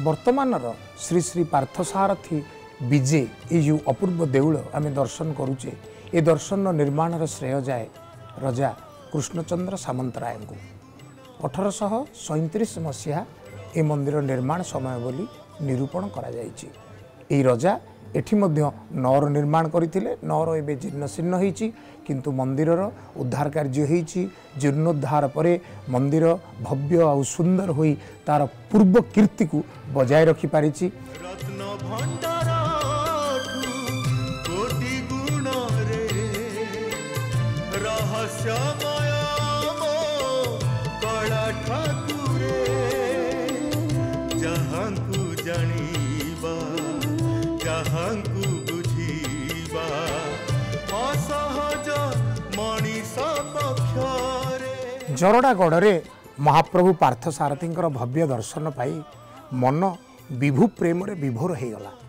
वर्तमान श्री श्री पार्थसारथी विजे ये जो अपूर्व देउल आम दर्शन करुचे ये दर्शन निर्माण श्रेय जाए रजा कृष्णचंद्र सामंतराय को 1837 मसीहा ए मंदिर निर्माण समय बोली निरूपण करा जायछि। ए रजा एठी मध्य नौर निर्माण करथिले। नौर एबे जीर्णशीर्ण होईछि किंतु मंदिरर उद्धार कार्य होईछि। जीर्णोद्धार परे मंदिर भव्य और सुंदर होई तार पूर्व कीर्ति को बजाय रखि पारिछि। जरड़ागढ़ महाप्रभु पार्थसारथी भव्य दर्शन पाई मन विभु प्रेम विभोर हो गला।